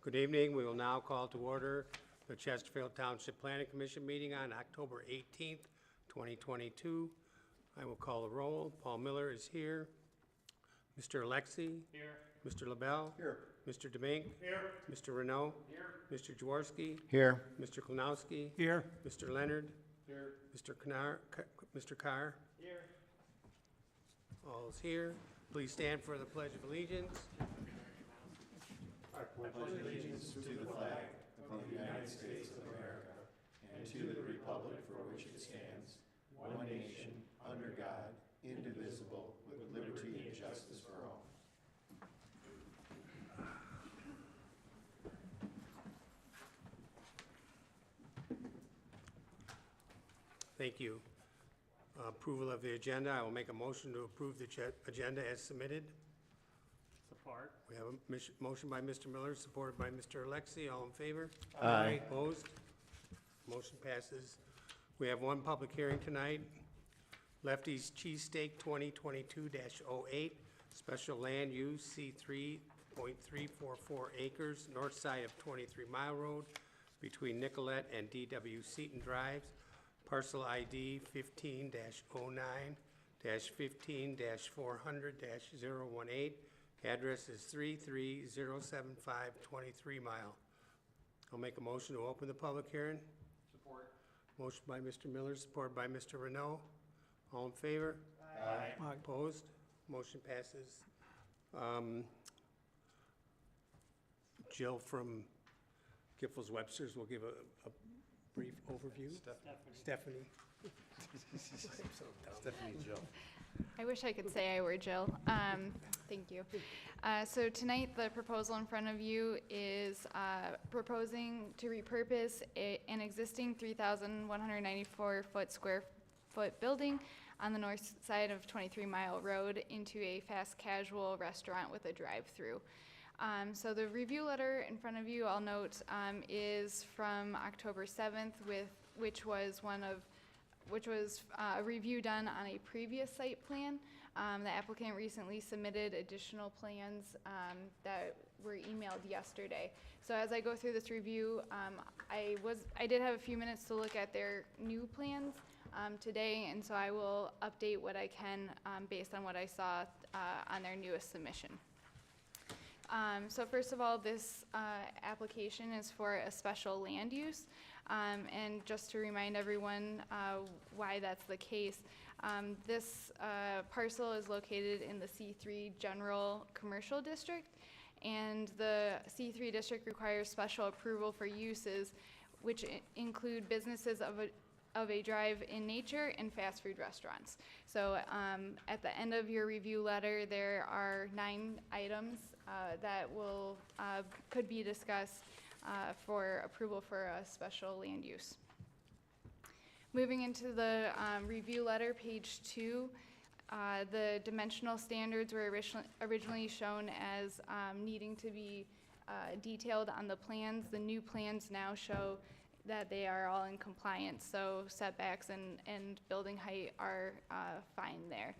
Good evening. We will now call to order the Chesterfield Township Planning Commission meeting on October 18th, 2022. I will call the roll. Paul Miller is here. Mr. Alexi? Here. Mr. LaBelle? Here. Mr. Demink? Here. Mr. Renault? Here. Mr. Jaworski? Here. Mr. Klonowski? Here. Mr. Leonard? Here. Mr. Carr? Here. All is here. Please stand for the Pledge of Allegiance. I pledge allegiance to the flag of the United States of America and to the republic for which it stands, one nation, under God, indivisible, with liberty and justice for all. Thank you. Approval of the agenda. I will make a motion to approve the agenda as submitted. Support. We have a motion by Mr. Miller, supported by Mr. Alexi. All in favor? Aye. Opposed? Motion passes. We have one public hearing tonight. Lefty's Cheesesteak 2022-08, special land use C3.344 acres, north side of 23 Mile Road, between Nicolette and D.W. Seaton Drives, parcel ID 15-09-15-400-018. Address is 33075 23 Mile. I'll make a motion to open the public hearing. Support. Motion by Mr. Miller, supported by Mr. Renault. All in favor? Aye. Opposed? Motion passes. Jill from Giffords Webster's will give a brief overview. Stephanie. Stephanie Jill. I wish I could say I were Jill. Thank you. So tonight, the proposal in front of you is proposing to repurpose an existing 3,194 square foot building on the north side of 23 Mile Road into a fast casual restaurant with a drive-through. So the review letter in front of you, I'll note, is from October 7th, which was a review done on a previous site plan. The applicant recently submitted additional plans that were emailed yesterday. So as I go through this review, I did have a few minutes to look at their new plans today, and so I will update what I can based on what I saw on their newest submission. So first of all, this application is for a special land use. And just to remind everyone why that's the case, this parcel is located in the C3 General Commercial District, and the C3 district requires special approval for uses which include businesses of a drive-in nature and fast food restaurants. So at the end of your review letter, there are 9 items that could be discussed for approval for a special land use. Moving into the review letter, page 2, the dimensional standards were originally shown as needing to be detailed on the plans. The new plans now show that they are all in compliance, so setbacks and building height are fine there.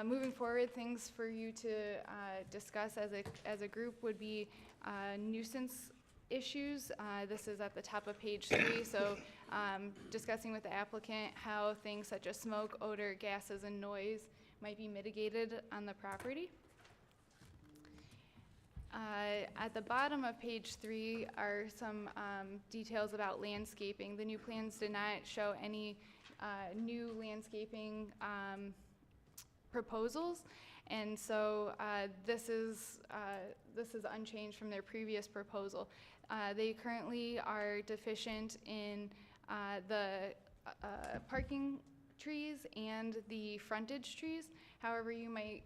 Moving forward, things for you to discuss as a group would be nuisance issues. This is at the top of page 3, so discussing with the applicant how things such as smoke, odor, gases, and noise might be mitigated on the property. At the bottom of page 3 are some details about landscaping. The new plans did not show any new landscaping proposals, and so this is unchanged from their previous proposal. They currently are deficient in the parking trees and the frontage trees. However, you might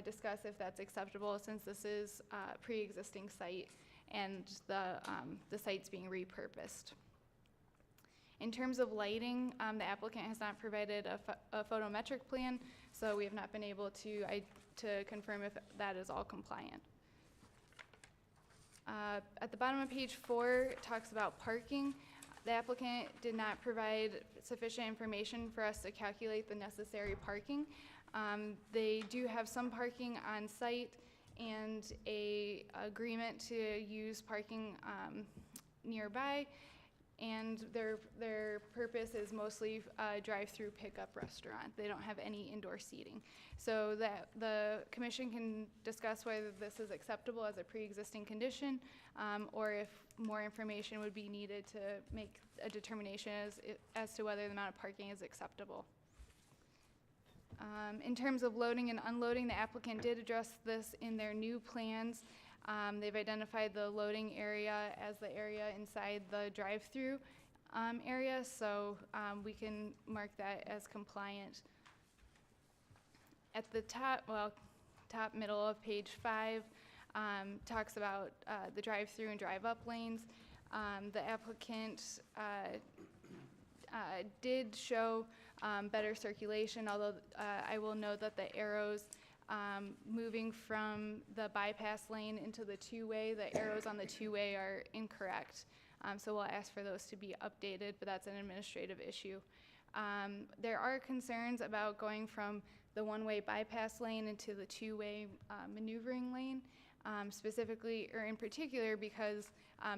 discuss if that's acceptable, since this is a pre-existing site and the site's being repurposed. In terms of lighting, the applicant has not provided a photometric plan, so we have not been able to confirm if that is all compliant. At the bottom of page 4, it talks about parking. The applicant did not provide sufficient information for us to calculate the necessary parking. They do have some parking on site, and a agreement to use parking nearby. And their purpose is mostly drive-through pickup restaurant. They don't have any indoor seating. So that the commission can discuss whether this is acceptable as a pre-existing condition, or if more information would be needed to make a determination as to whether the amount of parking is acceptable. In terms of loading and unloading, the applicant did address this in their new plans. They've identified the loading area as the area inside the drive-through area, so we can mark that as compliant. At the top middle of page 5, talks about the drive-through and drive-up lanes. The applicant did show better circulation, although I will note that the arrows moving from the bypass lane into the two-way, the arrows on the two-way are incorrect. So we'll ask for those to be updated, but that's an administrative issue. There are concerns about going from the one-way bypass lane into the two-way maneuvering lane, specifically, or in particular, because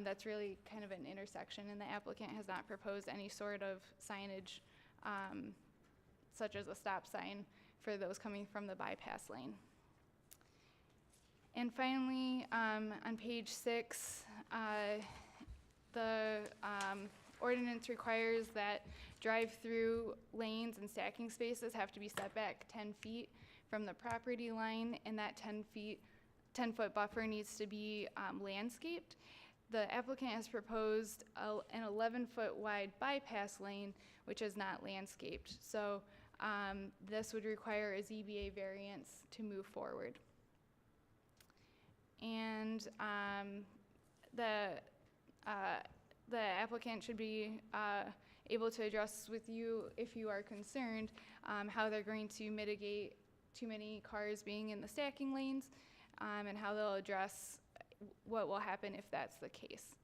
that's really kind of an intersection, and the applicant has not proposed any sort of signage, such as a stop sign, for those coming from the bypass lane. And finally, on page 6, the ordinance requires that drive-through lanes and stacking spaces have to be set back 10 feet from the property line, and that 10-foot buffer needs to be landscaped. The applicant has proposed an 11-foot wide bypass lane, which is not landscaped. So this would require a ZBA variance to move forward. And the applicant should be able to address with you, if you are concerned, how they're going to mitigate too many cars being in the stacking lanes, and how they'll address what will happen if that's the case.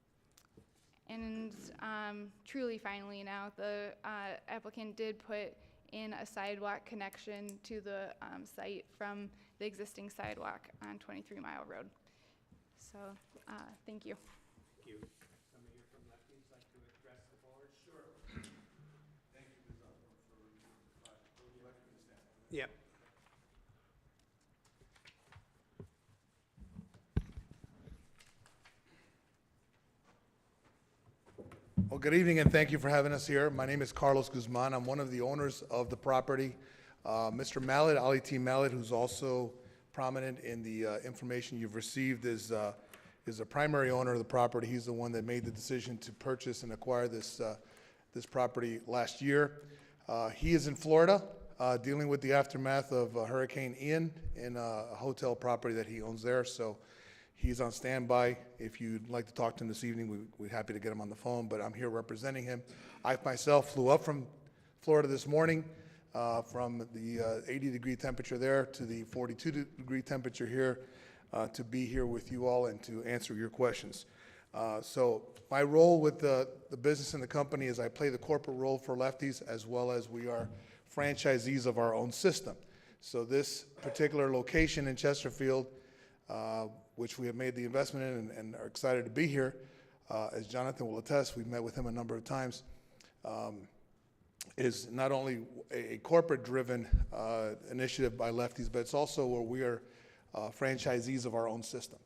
And truly finally now, the applicant did put in a sidewalk connection to the site from the existing sidewalk on 23 Mile Road. So, thank you. Thank you. Somebody here from Lefties like to address the board? Sure. Thank you, Ms. Osborne, for reviewing the project. Would you like me to stand? Yep. Well, good evening, and thank you for having us here. My name is Carlos Guzman. I'm one of the owners of the property. Mr. Mallet, Ali T. Mallet, who's also prominent in the information you've received, is a primary owner of the property. He's the one that made the decision to purchase and acquire this property last year. He is in Florida, dealing with the aftermath of Hurricane Ian in a hotel property that he owns there. So he's on standby. If you'd like to talk to him this evening, we're happy to get him on the phone, but I'm here representing him. I myself flew up from Florida this morning, from the 80-degree temperature there to the 42-degree temperature here, to be here with you all and to answer your questions. So my role with the business and the company is I play the corporate role for Lefties, as well as we are franchisees of our own system. So this particular location in Chesterfield, which we have made the investment in and are excited to be here. As Jonathan will attest, we've met with him a number of times, is not only a corporate-driven initiative by Lefties, but it's also where we are franchisees of our own system.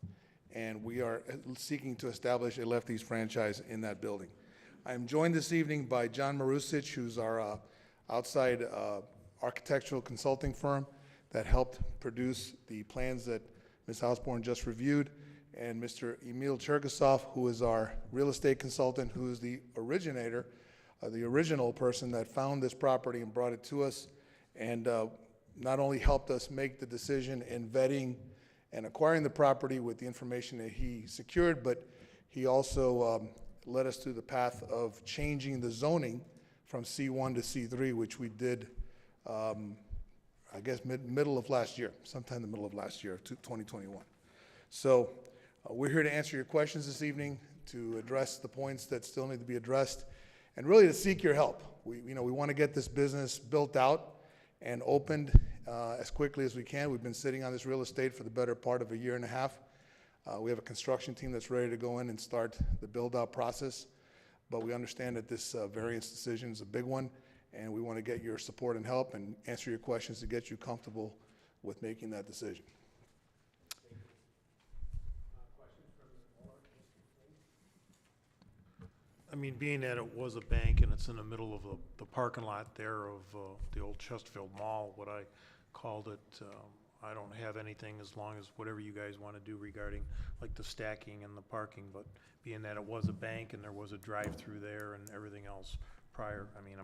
And we are seeking to establish a Lefties franchise in that building. I am joined this evening by John Marusic, who's our outside architectural consulting firm that helped produce the plans that Ms. Osborne just reviewed, and Mr. Emil Cherkasov, who is our real estate consultant, who is the originator, the original person that found this property and brought it to us, and not only helped us make the decision in vetting and acquiring the property with the information that he secured, but he also led us through the path of changing the zoning from C1 to C3, which we did I guess middle of last year, sometime in the middle of last year, 2021. So we're here to answer your questions this evening, to address the points that still need to be addressed, and really to seek your help. We want to get this business built out and opened as quickly as we can. We've been sitting on this real estate for the better part of a year and a half. We have a construction team that's ready to go in and start the build-out process, but we understand that this variance decision is a big one, and we want to get your support and help and answer your questions to get you comfortable with making that decision. I mean, being that it was a bank and it's in the middle of the parking lot there of the old Chesterfield Mall, what I called it, I don't have anything as long as whatever you guys want to do regarding like the stacking and the parking, but being that it was a bank and there was a drive-through there and everything else prior, I mean,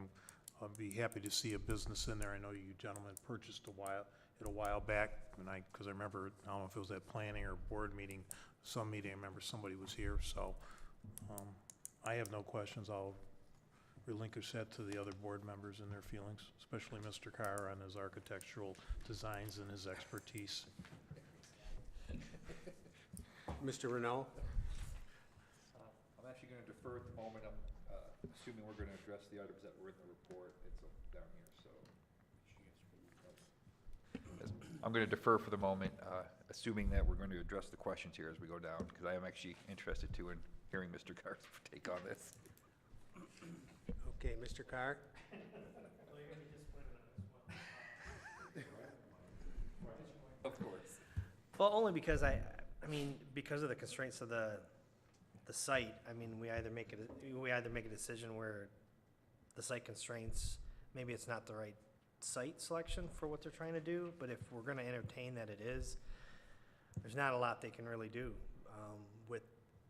I'll be happy to see a business in there. I know you gentlemen purchased a while back, and because I remember, I don't know if it was at planning or board meeting, some meeting, I remember somebody was here, so, I have no questions. I'll relinquish that to the other board members and their feelings, especially Mr. Carr on his architectural designs and his expertise. Mr. Renault? I'm actually going to defer at the moment. I'm assuming we're going to address the items that were in the report. It's down here, so. I'm going to defer for the moment, assuming that we're going to address the questions here as we go down, because I am actually interested too in hearing Mr. Carr's take on this. Okay, Mr. Carr? Of course. Well, only because I mean, because of the constraints of the site, I mean, we either make a decision where the site constraints, maybe it's not the right site selection for what they're trying to do, but if we're gonna entertain that it is, there's not a lot they can really do, with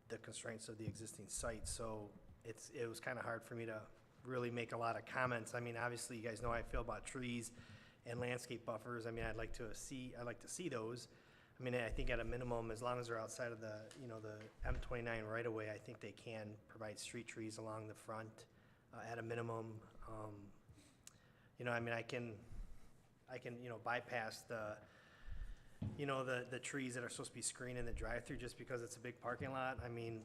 the constraints of the existing site, so it was kinda hard for me to really make a lot of comments. I mean, obviously, you guys know how I feel about trees and landscape buffers. I mean, I'd like to see those. I mean, I think at a minimum, as long as they're outside of the, the M29 right away, I think they can provide street trees along the front, at a minimum. I mean, I can, bypass the trees that are supposed to be screening the drive-through just because it's a big parking lot. I mean,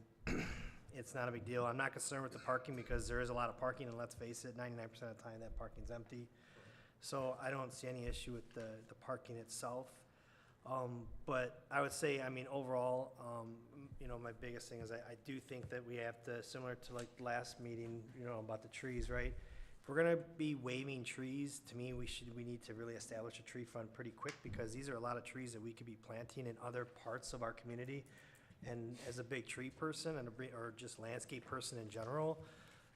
it's not a big deal. I'm not concerned with the parking because there is a lot of parking, and let's face it, 99% of the time that parking's empty. So I don't see any issue with the parking itself. But I would say, I mean, overall, my biggest thing is I do think that we have to, similar to like last meeting, about the trees, right? If we're gonna be waiving trees, to me, we need to really establish a tree fund pretty quick, because these are a lot of trees that we could be planting in other parts of our community. And as a big tree person or just landscape person in general,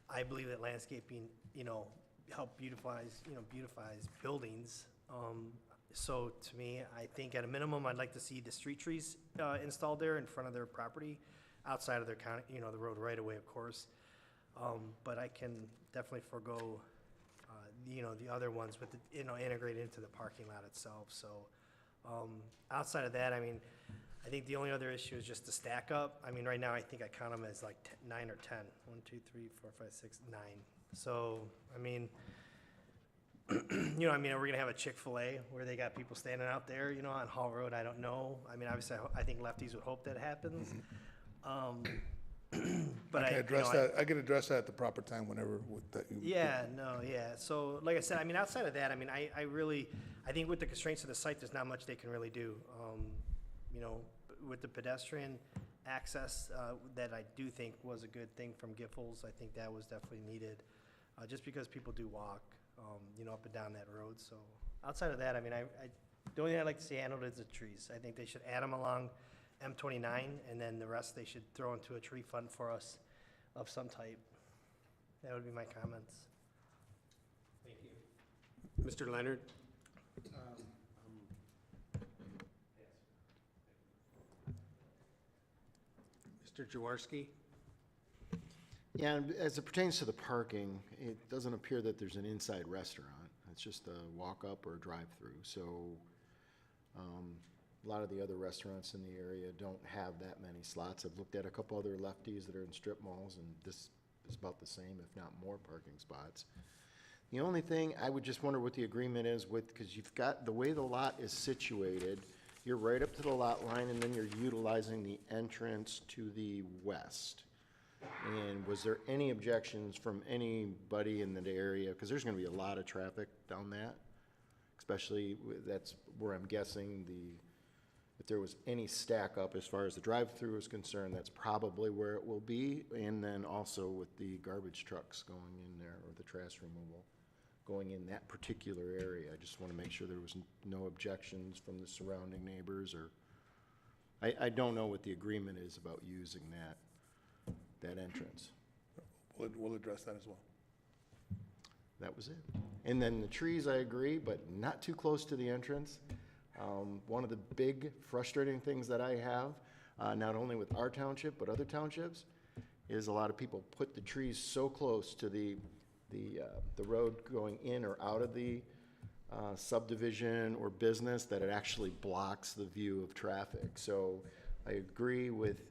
I believe that landscaping, help beautifies buildings. So to me, I think at a minimum, I'd like to see the street trees installed there in front of their property, outside of their county, the road right away, of course. But I can definitely forego, the other ones with the, integrated into the parking lot itself. So outside of that, I mean, I think the only other issue is just the stack up. I mean, right now, I think I count them as like 9 or 10. 1, 2, 3, 4, 5, 6, 9. So, I mean, are we gonna have a Chick-fil-A where they got people standing out there, on Hall Road? I don't know. I mean, obviously, I think lefties would hope that happens. But I can address that at the proper time whenever that you. Yeah, no, yeah. So, like I said, I mean, outside of that, I mean, I think with the constraints of the site, there's not much they can really do. With the pedestrian access, that I do think was a good thing from Giffords. I think that was definitely needed, just because people do walk, up and down that road. So outside of that, I mean, the only thing I'd like to see handled is the trees. I think they should add them along M29, and then the rest they should throw into a tree fund for us of some type. That would be my comments. Thank you. Mr. Leonard? Mr. Jaworski? Yeah, and as it pertains to the parking, it doesn't appear that there's an inside restaurant. It's just a walk-up or a drive-through. So a lot of the other restaurants in the area don't have that many slots. I've looked at a couple other lefties that are in strip malls, and this is about the same, if not more, parking spots. The only thing, I would just wonder what the agreement is with, because you've got, the way the lot is situated, you're right up to the lot line, and then you're utilizing the entrance to the west. And was there any objections from anybody in that area? Because there's going to be a lot of traffic down that. especially that's where I'm guessing if there was any stack up as far as the drive-through is concerned, that's probably where it will be. And then also with the garbage trucks going in there, or the trash removal going in that particular area. I just want to make sure there was no objections from the surrounding neighbors, or I don't know what the agreement is about using that entrance. We'll address that as well. That was it. And then the trees, I agree, but not too close to the entrance. One of the big frustrating things that I have, not only with our township, but other townships, is a lot of people put the trees so close to the road going in or out of the subdivision or business that it actually blocks the view of traffic. So I agree with,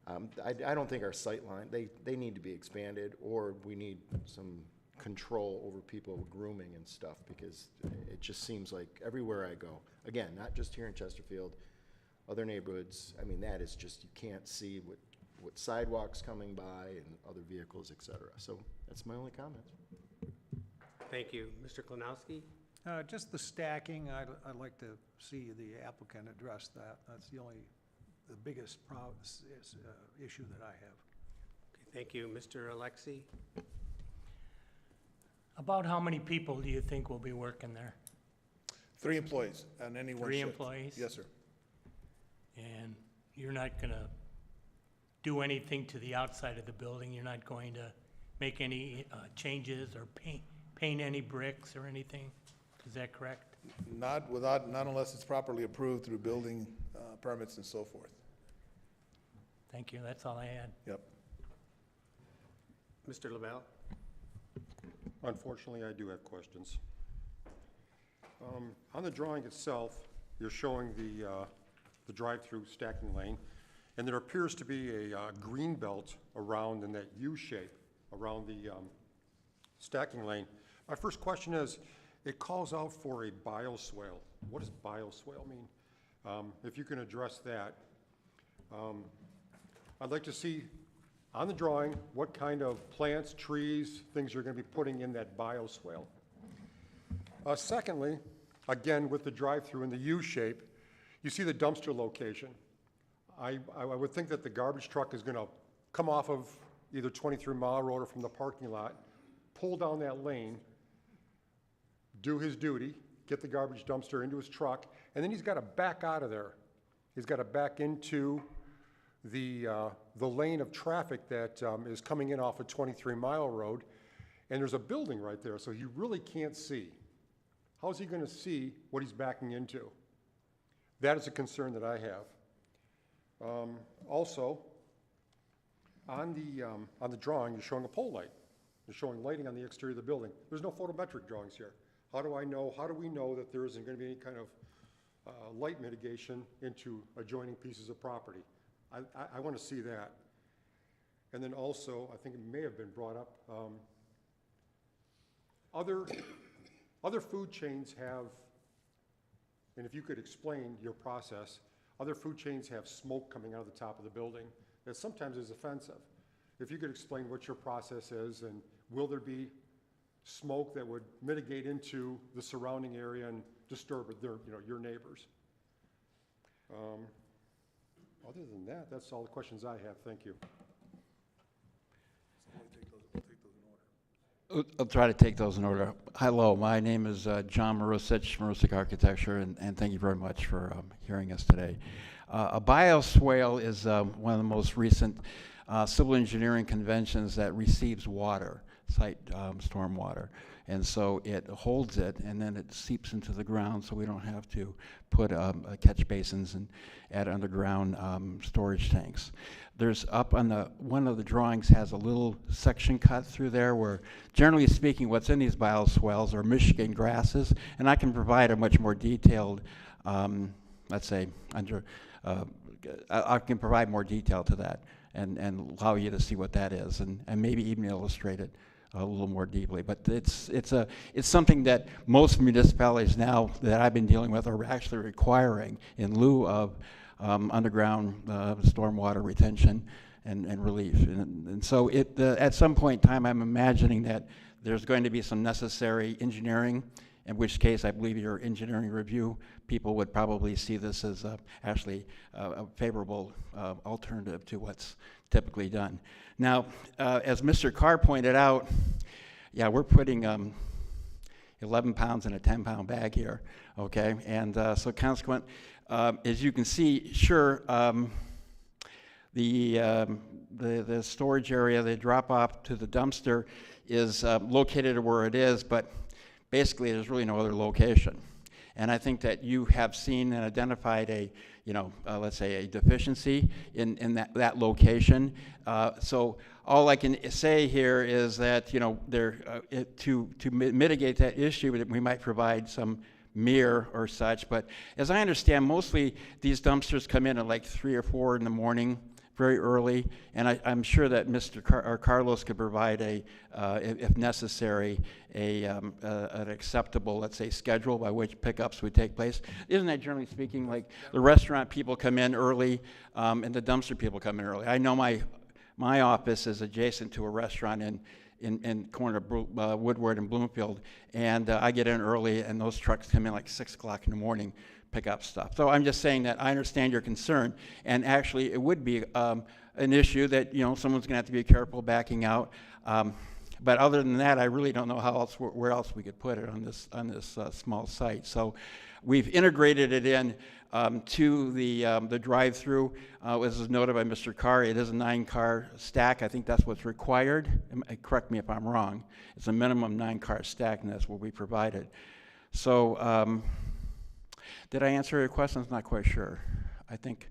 I don't think our sight line, they need to be expanded, or we need some control over people grooming and stuff, because it just seems like everywhere I go, again, not just here in Chesterfield, other neighborhoods, I mean, that is just, you can't see what sidewalks coming by and other vehicles, et cetera. So that's my only comment. Thank you. Mr. Klinowski? Just the stacking, I'd like to see the applicant address that. That's the biggest issue that I have. Okay, thank you. Mr. Alexi? About how many people do you think will be working there? 3 employees on any one 3 shift. employees? Yes, sir. And you're not gonna do anything to the outside of the building? You're not going to make any changes or paint any bricks or anything? Is that correct? Not unless it's properly approved through building permits and so forth. Thank you, that's all I had. Yep. Mr. LaBelle? Unfortunately, I do have questions. On the drawing itself, you're showing the drive-through stacking lane, and there appears to be a green belt around in that U shape around the stacking lane. My first question is, it calls out for a bioswale. What does bioswale mean? If you can address that. I'd like to see on the drawing what kind of plants, trees, things you're going to be putting in that bioswale. Secondly, again with the drive-through in the U shape, you see the dumpster location. I would think that the garbage truck is going to come off of either 23 Mile Road or from the parking lot, pull down that lane, do his duty, get the garbage dumpster into his truck, and then he's got to back out of there. He's got to back into the lane of traffic that is coming in off of 23 Mile Road, and there's a building right there, so he really can't see. How's he going to see what he's backing into? That is a concern that I have. Also, on the drawing, you're showing a pole light. You're showing lighting on the exterior of the building. There's no photometric drawings here. How do we know that there isn't going to be any kind of light mitigation into adjoining pieces of property? I want to see that. And then also, I think it may have been brought up, other food chains have, and if you could explain your process, other food chains have smoke coming out of the top of the building that sometimes is offensive. If you could explain what your process is, and will there be smoke that would mitigate into the surrounding area and disturb your neighbors? Other than that, that's all the questions I have. Thank you. I'll try to take those in order. Hello, my name is John Marusich, Marusich Architecture, and thank you very much for hearing us today. A bioswale is one of the most recent civil engineering conventions that receives water, site storm water. And so it holds it, and then it seeps into the ground, so we don't have to put catch basins and add underground storage tanks. There's up on one of the drawings has a little section cut through there where, generally speaking, what's in these bioswales are Michigan grasses, and I can provide a much more detailed, let's say, I can provide more detail to that and allow you to see what that is, and maybe even illustrate it a little more deeply. But it's something that most municipalities now that I've been dealing with are actually requiring in lieu of underground stormwater retention and relief. And so at some point in time, I'm imagining that there's going to be some necessary engineering in which case I believe your engineering review people would probably see this as actually a favorable alternative to what's typically done. Now, as Mr. Carr pointed out, yeah, we're putting 11 pounds in a 10-pound bag here, okay? And so consequent, as you can see, sure, the storage area, the drop-off to the dumpster is located where it is, but basically there's really no other location. And I think that you have seen and identified a, let's say a deficiency in that location. So all I can say here is that, to mitigate that issue, we might provide some mirror or such. But as I understand, mostly these dumpsters come in at like 3 or 4 in the morning, very early, and I'm sure that Mr. Carlos could provide if necessary, an acceptable, let's say, schedule by which pickups would take place. Isn't that generally speaking, like the restaurant people come in early, and the dumpster people come in early? I know my office is adjacent to a restaurant in corner of Woodward and Bloomfield, and I get in early, and those trucks come in like 6 o'clock in the morning, pick up stuff. So I'm just saying that I understand your concern, and actually it would be an issue that someone's going to have to be careful backing out. But other than that, I really don't know where else we could put it on this small site. So we've integrated it in to the drive-through. As was noted by Mr. Carr, it is a 9-car stack. I think that's what's required. Correct me if I'm wrong. It's a minimum 9-car stack, and that's what we provided. So did I answer your question? I'm not quite sure. I think.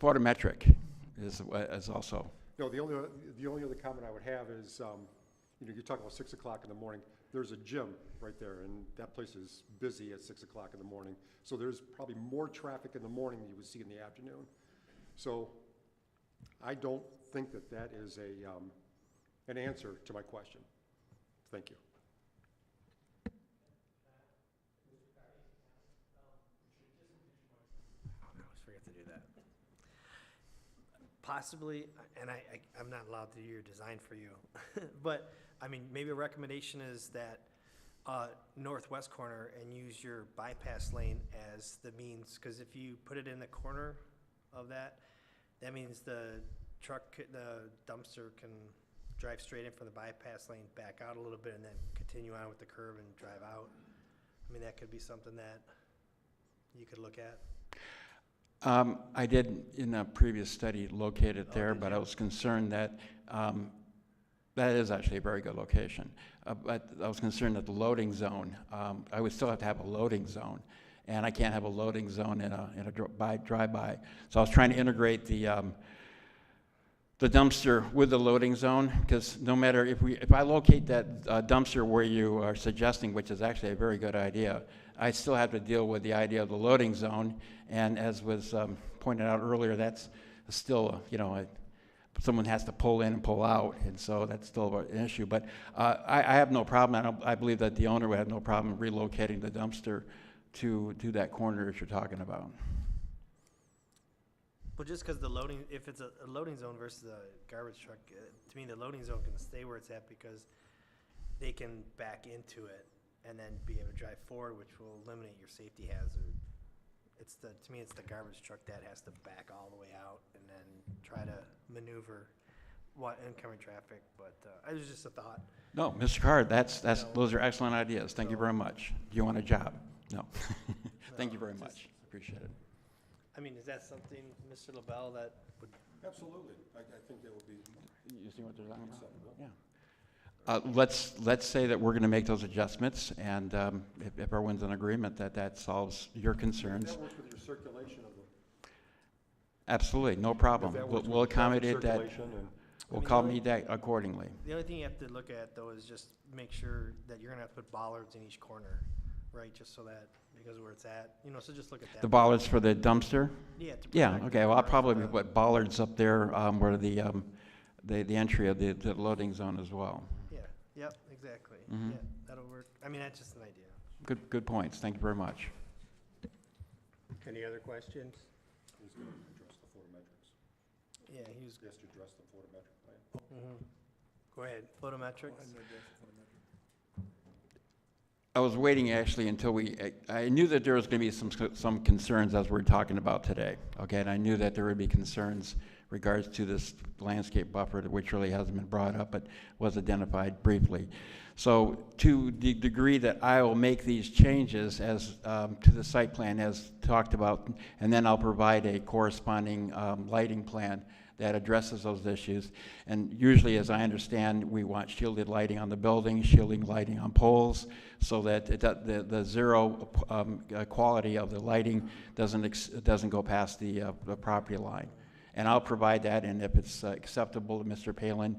Photometric is also. No, the only other comment I would have is, you're talking about 6 o'clock in the morning. There's a gym right there, and that place is busy at 6 o'clock in the morning. So there's probably more traffic in the morning than you would see in the afternoon. So I don't think that is an answer to my question. Thank you. I always forget to do that. Possibly, and I'm not allowed to do your design for you, but I mean, maybe a recommendation is that northwest corner and use your bypass lane as the means, because if you put it in the corner of that means the dumpster can drive straight in from the bypass lane, back out a little bit, and then continue on with the curve and drive out. I mean, that could be something that you could look at. I did, in a previous study, locate it there, but I was concerned that that is actually a very good location. But I was concerned that the loading zone, I would still have to have a loading zone, and I can't have a loading zone in a drive-by. So I was trying to integrate the dumpster with the loading zone, because no matter if I locate that dumpster where you are suggesting, which is actually a very good idea, I still have to deal with the idea of the loading zone, and as was pointed out earlier, that's still, someone has to pull in and pull out, and so that's still an issue. But I have no problem. I believe that the owner would have no problem relocating the dumpster to that corner that you're talking about. Well, just because if it's a loading zone versus a garbage truck, to me, the loading zone can stay where it's at because they can back into it and then be able to drive forward, which will eliminate your safety hazard. To me, it's the garbage truck that has to back all the way out and then try to maneuver incoming traffic. But it was just a thought. No, Mr. Card, those are excellent ideas. Thank you very much. Do you want a job? No. Thank you very much. Appreciate it. I mean, is that something, Mr. LaBelle, that would? Absolutely. I think that would be. You see what they're talking about? Yeah. Let's say that we're going to make those adjustments, and if everyone's in agreement that solves your concerns. That works with your circulation of the. Absolutely, no problem. We'll accommodate that. We'll accommodate that accordingly. The only thing you have to look at, though, is just make sure that you're going to have to put bollards in each corner, right? Just so that, because of where it's at, so just look at that. The bollards for the dumpster? Yeah. Yeah, okay, well, I'll probably put bollards up there where the entry of the loading zone as well. Yeah, yep, exactly. Mhm. Yeah, that'll work. I mean, that's just an idea. Good points, thank you very much. Any other questions? He's going to address the photometrics. Yeah, he was. He has to address the photometric plan. Mhm. Go ahead. Photometrics? I was waiting actually until I knew that there was going to be some concerns as we're talking about today, okay? And I knew that there would be concerns regards to this landscape buffer, which really hasn't been brought up, but was identified briefly. So to the degree that I will make these changes as to the site plan as talked about, and then I'll provide a corresponding lighting plan that addresses those issues. And usually, as I understand, we want shielded lighting on the building, shielding lighting on poles, so that the zero quality of the lighting doesn't go past the property line. And I'll provide that, and if it's acceptable to Mr. Palin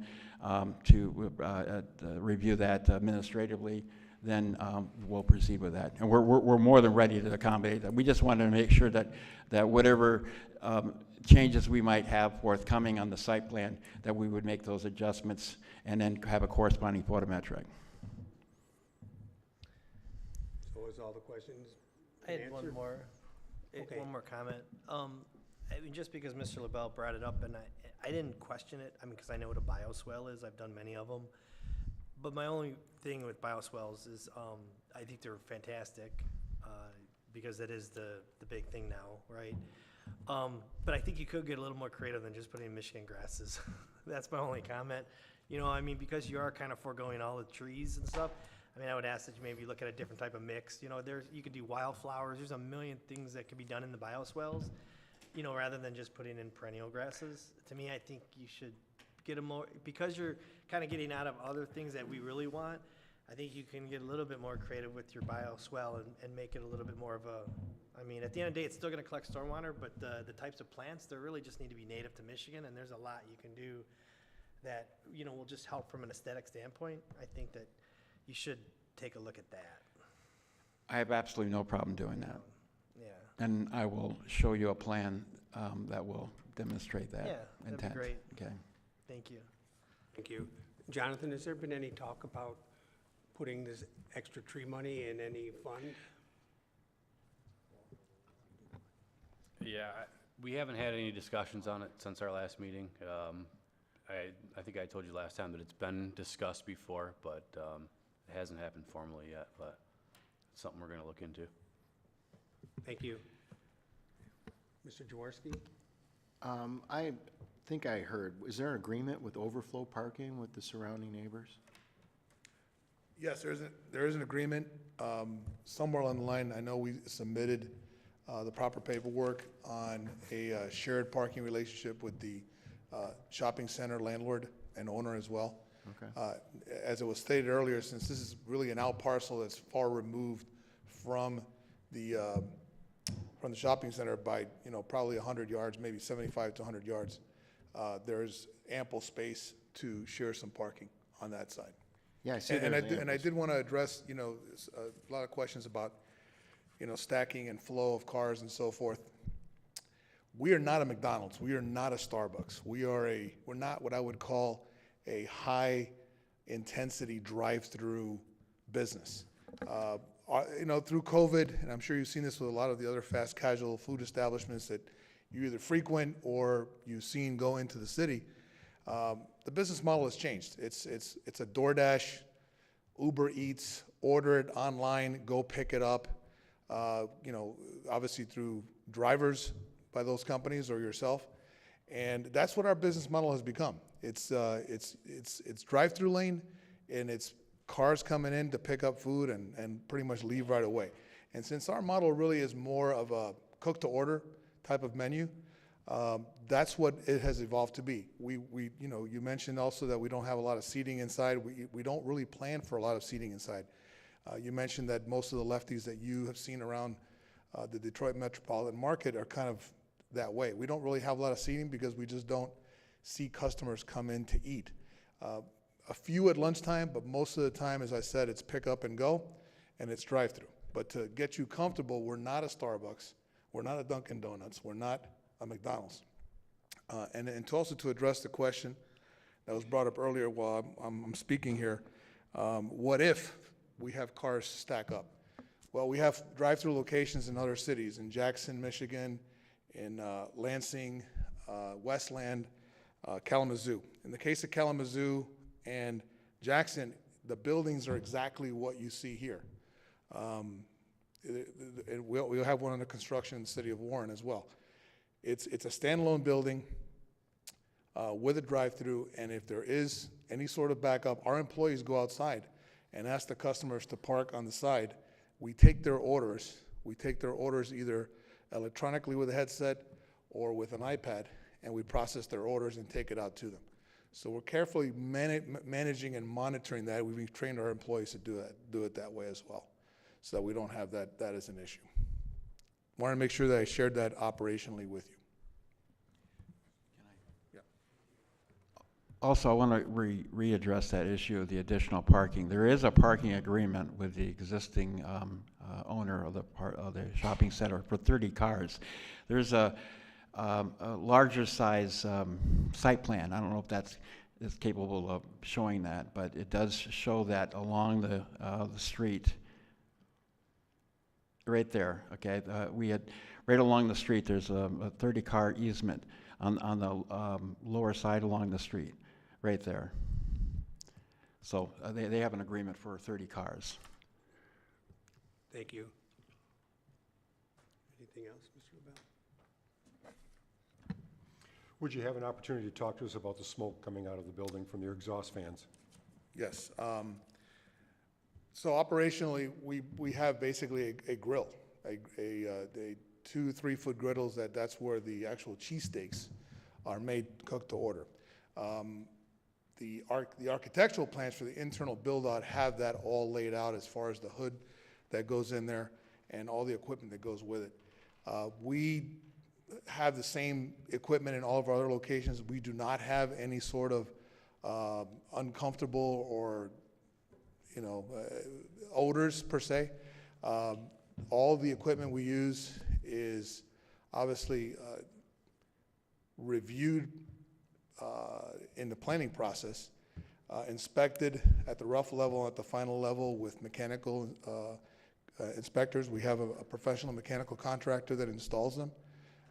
to review that administratively, then we'll proceed with that. And we're more than ready to accommodate that. We just wanted to make sure that whatever changes we might have forthcoming on the site plan, that we would make those adjustments and then have a corresponding photometric. So is all the questions I had answered? Okay. one more comment. I mean, just because Mr. LaBelle brought it up, and I didn't question it, I mean, because I know what a bioswale is, I've done many of them. But my only thing with bioswales is, I think they're fantastic, because it is the big thing now, right? But I think you could get a little more creative than just putting in Michigan grasses. That's my only comment. You know, I mean, because you are kind of foregoing all the trees and stuff, I mean, I would ask that you maybe look at a different type of mix. You know, you could do wildflowers, there's a million things that could be done in the bioswales, you know, rather than just putting in perennial grasses. To me, I think you should get a more, because you're kind of getting out of other things that we really want, I think you can get a little bit more creative with your bioswale and make it a little bit more of a, I mean, at the end of the day, it's still gonna collect stormwater, but the types of plants, they really just need to be native to Michigan, and there's a lot you can do that, you know, will just help from an aesthetic standpoint. I think that you should take a look at that. I have absolutely no problem doing that. Yeah. And I will show you a plan that will demonstrate that Yeah, that'd be intent. great. Okay. Thank you. Thank you. Jonathan, has there been any talk about putting this extra tree money in any fund? Yeah, we haven't had any discussions on it since our last meeting. I think I told you last time that it's been discussed before, but it hasn't happened formally yet, but it's something we're gonna look into. Thank you. Mr. Jaworski? I think I heard, is there an agreement with Overflow Parking with the surrounding neighbors? Yes, there is an agreement. Somewhere along the line, I know we submitted the proper paperwork on a shared parking relationship with the shopping center landlord and owner as well. Okay. As it was stated earlier, since this is really an out parcel that's far removed from the shopping center by, you know, probably 100 yards, maybe 75 to 100 yards, there's ample space to share some parking on that side. Yeah, I see And there's I ambulance. did want to address, you know, a lot of questions about, you know, stacking and flow of cars and so forth. We are not a McDonald's. We are not a Starbucks. We're not what I would call a high-intensity drive-through business. You know, through COVID, and I'm sure you've seen this with a lot of the other fast casual food establishments that you either frequent or you've seen go into the city, the business model has changed. It's a DoorDash, Uber Eats, order it online, go pick it up, you know, obviously through drivers by those companies or yourself. And that's what our business model has become. It's drive-through lane, and it's cars coming in to pick up food and pretty much leave right away. And since our model really is more of a cook-to-order type of menu, that's what it has evolved to be. We you know, you mentioned also that we don't have a lot of seating inside. We don't really plan for a lot of seating inside. You mentioned that most of the lefties that you have seen around the Detroit metropolitan market are kind of that way. We don't really have a lot of seating because we just don't see customers come in to eat. A few at lunchtime, but most of the time, as I said, it's pick up and go, and it's drive-through. But to get you comfortable, we're not a Starbucks, we're not a Dunkin' Donuts, we're not a McDonald's. And to also to address the question that was brought up earlier while I'm speaking here, what if we have cars stack up? Well, we have drive-through locations in other cities, in Jackson, Michigan, in Lansing, Westland, Kalamazoo. In the case of Kalamazoo and Jackson, the buildings are exactly what you see here. We'll have one under construction in the city of Warren as well. It's a standalone building with a drive-through, and if there is any sort of backup, our employees go outside and ask the customers to park on the side. We take their orders. We take their orders either electronically with a headset or with an iPad, and we process their orders and take it out to them. So we're carefully managing and monitoring that. We've trained our employees to do it that way as well, so that we don't have that as an issue. Wanted to make sure that I shared that operationally with you. Also, I want to readdress that issue of the additional parking. There is a parking agreement with the existing owner of the shopping center for 30 cars. There's a larger size site plan. I don't know if that's is capable of showing that, but it does show that along the street, right there. Okay, we had right along the street. There's a 30-car easement on the lower side along the street. Right there. So they have an agreement for 30 cars. Thank you. Anything else, Mr. LaBelle? Would you have an opportunity to talk to us about the smoke coming out of the building from your exhaust fans? Yes. So operationally, we have basically a grill, a 2-3 foot griddles that's where the actual cheesesteaks are made, cooked to order. The architectural plans for the internal build-out have that all laid out as far as the hood that goes in there and all the equipment that goes with it. We have the same equipment in all of our other locations. We do not have any sort of uncomfortable or odors per se. All the equipment we use is obviously reviewed in the planning process, inspected at the rough level, at the final level with mechanical inspectors. We have a professional mechanical contractor that installs them,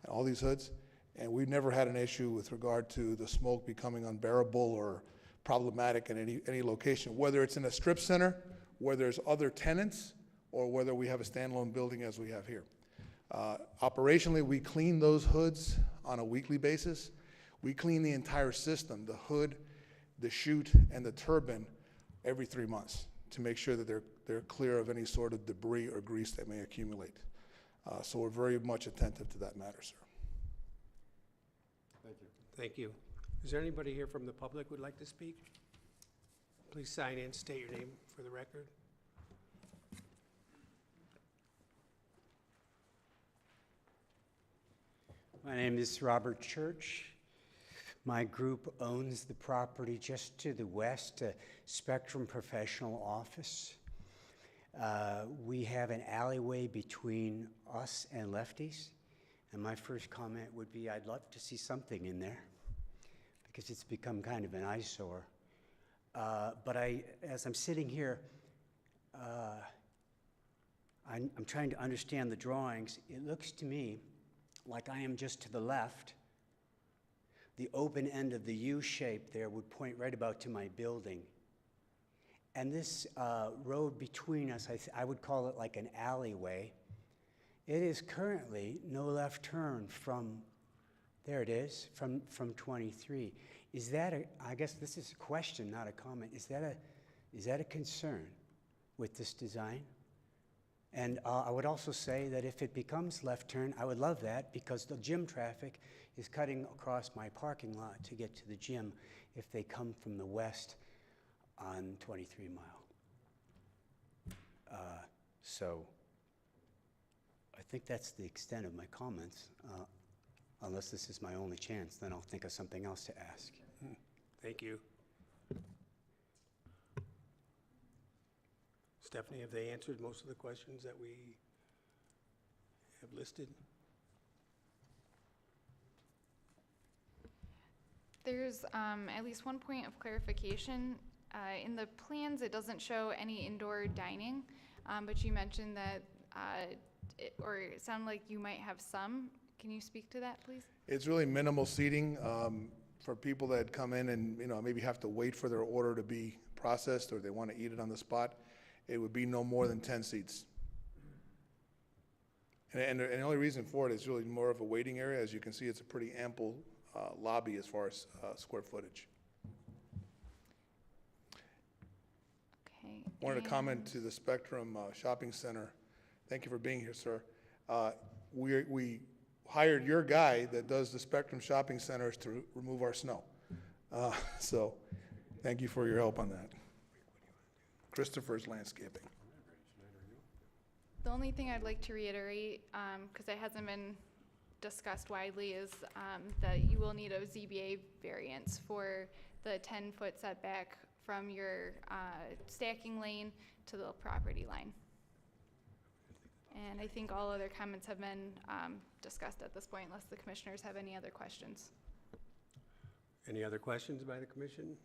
all these hoods, and we've never had an issue with regard to the smoke becoming unbearable or problematic in any location, whether it's in a strip center, where there's other tenants, or whether we have a standalone building as we have here. Operationally, we clean those hoods on a weekly basis. We clean the entire system, the hood, the chute, and the turbine every 3 months to make sure that they're clear of any sort of debris or grease that may accumulate. So we're very much attentive to that matter, sir. Thank you. Thank you. Is there anybody here from the public who would like to speak? Please sign in, state your name for the record. My name is Robert Church. My group owns the property just to the west, Spectrum Professional Office. We have an alleyway between us and Lefty's, and my first comment would be I'd love to see something in there because it's become kind of an eyesore. But as I'm sitting here, I'm trying to understand the drawings. It looks to me like I am just to the left. The open end of the U shape there would point right about to my building. And this road between us, I would call it like an alleyway. It is currently no left turn from, there it is, from 23. Is that I guess this is a question, not a comment. Is that a concern with this design? And I would also say that if it becomes left turn, I would love that because the gym traffic is cutting across my parking lot to get to the gym if they come from the west on 23 Mile. So I think that's the extent of my comments. Unless this is my only chance, then I'll think of something else to ask. Thank you. Stephanie, have they answered most of the questions that we have listed? There's at least one point of clarification. In the plans, it doesn't show any indoor dining, but you mentioned that, it sounded like you might have some. Can you speak to that, please? It's really minimal seating. for people that come in and, maybe have to wait for their order to be processed, or they want to eat it on the spot, it would be no more than 10 seats. And the only reason for it is really more of a waiting area. As you can see, it's a pretty ample lobby as far as square footage. Okay. Wanted to comment to the Spectrum Shopping Center. Thank you for being here, sir. We hired your guy that does the Spectrum Shopping Centers to remove our snow. So thank you for your help on that. Christopher's Landscaping. The only thing I'd like to reiterate, because it hasn't been discussed widely, is that you will need a ZBA variance for the 10-foot setback from your stacking lane to the property line. And I think all other comments have been discussed at this point, unless the commissioners have any other questions. Any other questions by the commission?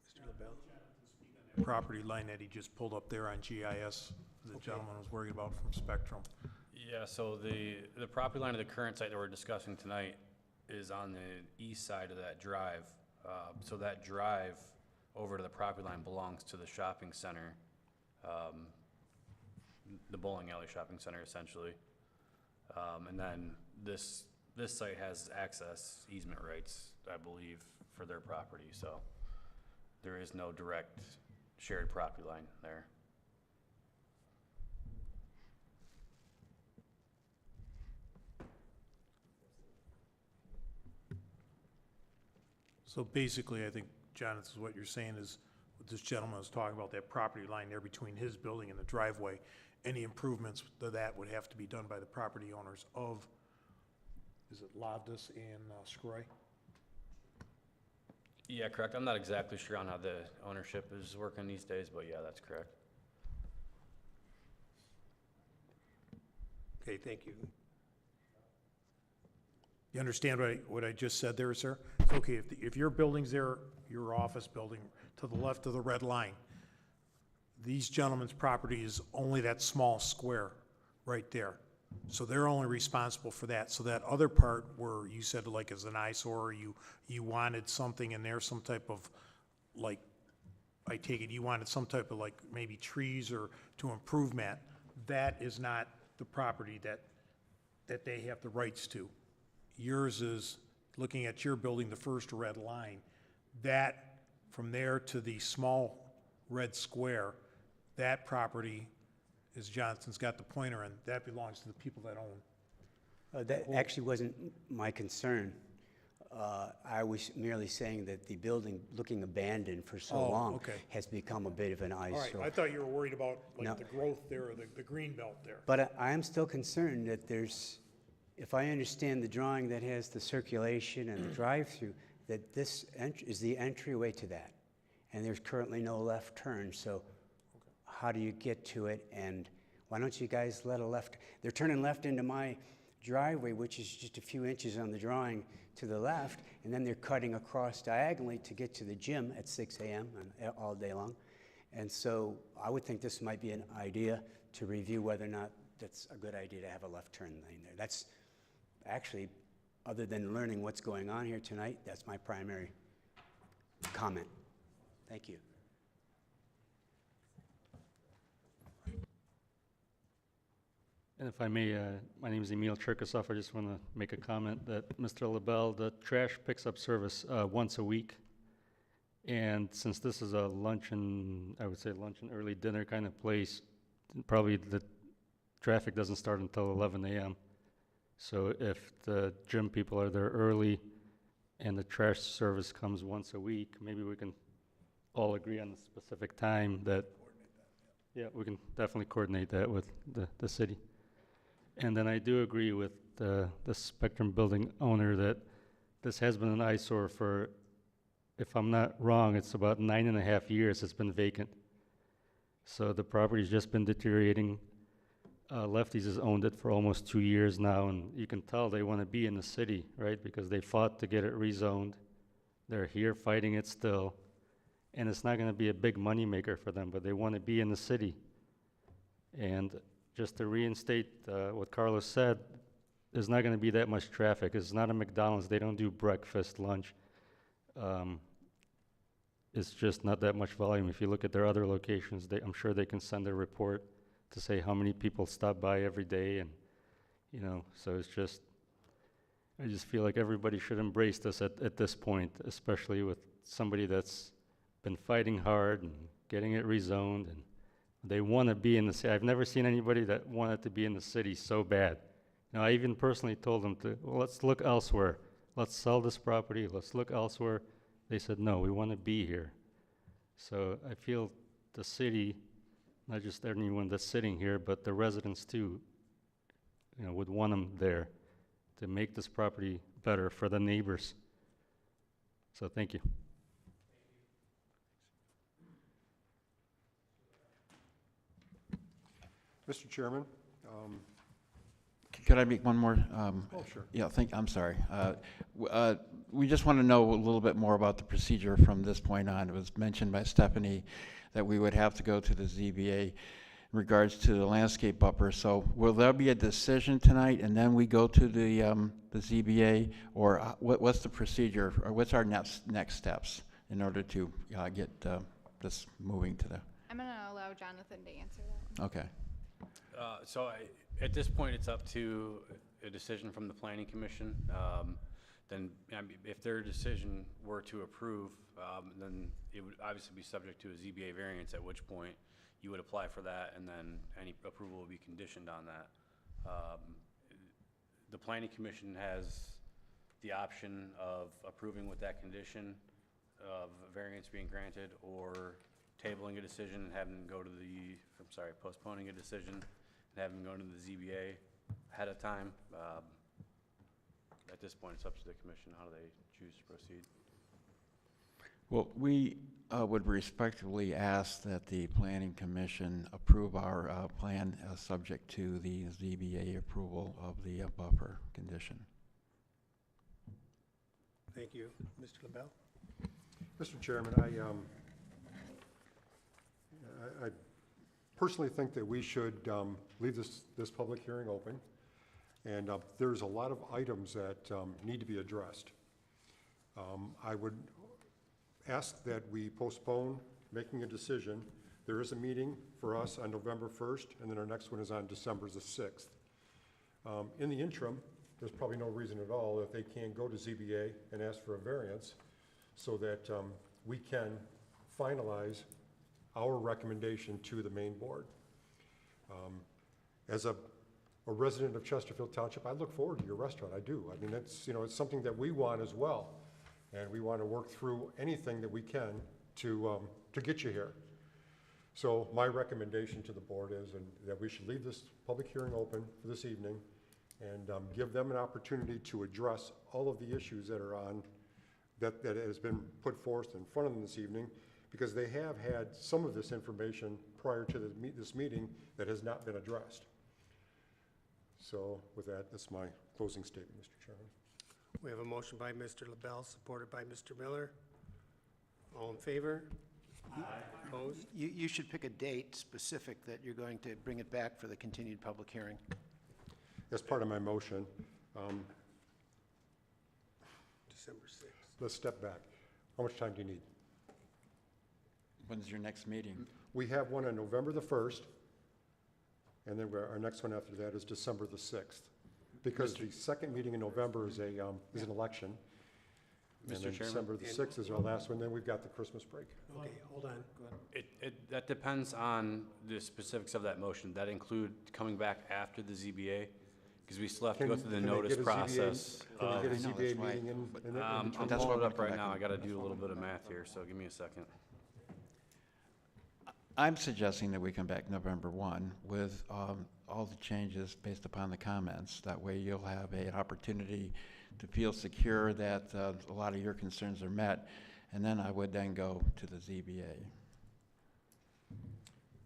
Mr. LaBelle? Property line that he just pulled up there on GIS, the gentleman was worried about from Spectrum. Yeah, so the property line of the current site that we're discussing tonight is on the east side of that drive. So that drive over to the property line belongs to the shopping center, the bowling alley shopping center essentially. And then this site has access easement rights, I believe, for their property. So there is no direct shared property line there. So basically, I think, John, this is what you're saying is, what this gentleman was talking about, that property line there between his building and the driveway, any improvements to that would have to be done by the property owners of, is it Lavdus and Scroy? Yeah, correct. I'm not exactly sure on how the ownership is working these days, but yeah, that's correct. Okay, thank you. You understand what I just said there, sir? Okay, if your building's there, your office building, to the left of the red line, these gentlemen's property is only that small square right there. So they're only responsible for that. So that other part where you said like as an eyesore, you wanted something in there, some type of like, I take it you wanted some type of like maybe trees or to improve that is not the property that they have the rights to. Yours is, looking at your building, the first red line, that from there to the small red square, that property, as Johnson's got the pointer in, that belongs to the people that own. That actually wasn't my concern. I was merely saying that the building, looking abandoned for so long, okay. has become a bit of an eyesore. All right, I thought you were worried about like No. the growth there, or the green belt there. But I am still concerned that there's, if I understand the drawing that has the circulation and the drive-through, that this is the entryway to that. And there's currently no left turn, so how do you get to it? And why don't you guys let a left, they're turning left into my driveway, which is just a few inches on the drawing to the left, and then they're cutting across diagonally to get to the gym at 6 a.m. and all day long. And so I would think this might be an idea to review whether or not that's a good idea to have a left turn lane there. That's actually, other than learning what's going on here tonight, that's my primary comment. Thank you. And if I may, my name is Emil Cherkasov. I just want to make a comment that Mr. LaBelle, the trash picks up service once a week. And since this is a luncheon, I would say luncheon, early dinner kind of place, probably the traffic doesn't start until 11 a.m. So if the gym people are there early and the trash service comes once a week, maybe we can all agree on a specific time that, yeah, we can definitely coordinate that with the city. And then I do agree with the Spectrum building owner that this has been an eyesore for, if I'm not wrong, it's about 9.5 years it's been vacant. So the property's just been deteriorating. Lefties has owned it for almost 2 years now, and you can tell they want to be in the city, right? Because they fought to get it rezoned. They're here fighting it still. And it's not going to be a big moneymaker for them, but they want to be in the city. And just to reinstate what Carlos said, there's not gonna be that much traffic. It's not a McDonald's, they don't do breakfast, lunch. It's just not that much volume. If you look at their other locations, I'm sure they can send a report to say how many people stop by every day, and, you know, so it's just, I just feel like everybody should embrace this at this point, especially with somebody that's been fighting hard and getting it rezoned, and they want to be in the city. I've never seen anybody that wanted to be in the city so bad. Now, I even personally told them well, let's look elsewhere. Let's sell this property, let's look elsewhere. They said, no, we want to be here. So I feel the city, not just anyone that's sitting here, but the residents too, you know, would want them there to make this property better for the neighbors. So thank you. Mr. Chairman, Could I make one more? Oh, sure. Yeah, I'm sorry. We just want to know a little bit more about the procedure from this point on. It was mentioned by Stephanie that we would have to go to the ZBA in regards to the landscape buffer. So will there be a decision tonight and then we go to the ZBA? Or what's the procedure, or what's our next steps in order to get this moving to the? I'm gonna allow Jonathan to answer that. Okay. At this point, it's up to a decision from the planning commission. Then, I mean, if their decision were to approve, then it would obviously be subject to a ZBA variance, at which point you would apply for that, and then any approval would be conditioned on that. The planning commission has the option of approving with that condition of a variance being granted, or tabling a decision and having them go to postponing a decision and having them go to the ZBA ahead of time. At this point, it's up to the commission how they choose to proceed. Well, we would respectfully ask that the planning commission approve our plan subject to the ZBA approval of the buffer condition. Thank you. Mr. LaBelle? Mr. Chairman, I personally think that we should leave this public hearing open. And there's a lot of items that need to be addressed. I would ask that we postpone making a decision. There is a meeting for us on November 1st, and then our next one is on December the 6th. In the interim, there's probably no reason at all that they can't go to ZBA and ask for a variance so that we can finalize our recommendation to the main board. As a resident of Chesterfield Township, I look forward to your restaurant. I do. I mean, that's, you know, it's something that we want as well. And we want to work through anything that we can to get you here. So my recommendation to the board is that we should leave this public hearing open for this evening and give them an opportunity to address all of the issues that are on, that has been put forth in front of them this evening, because they have had some of this information prior to this meeting that has not been addressed. So with that, that's my closing statement, Mr. Chairman. We have a motion by Mr. LaBelle, supported by Mr. Miller. All in favor? Aye. Opposed? You should pick a date specific that you're going to bring it back for the continued public hearing. As part of my motion, December 6th. let's step back. How much time do you need? When's your next meeting? We have one on November the 1st, and then our next one after that is December the 6th. Because the second meeting in November is an election. And Mr. then Chairman? December the 6th is our last one, then we've got the Christmas break. Okay, hold on. Go ahead. That depends on the specifics of that motion. That include coming back after the ZBA, because we still have to go through the Can they notice get a ZBA process. Can we get a I know, that's ZBA why. meeting in I'm between? That's pulling what it up we're right gonna now. come I gotta do a little bit of math here, so give me a second. I'm suggesting that we come back November 1 with all the changes based upon the comments. That way you'll have an opportunity to feel secure that a lot of your concerns are met, and then I would then go to the ZBA.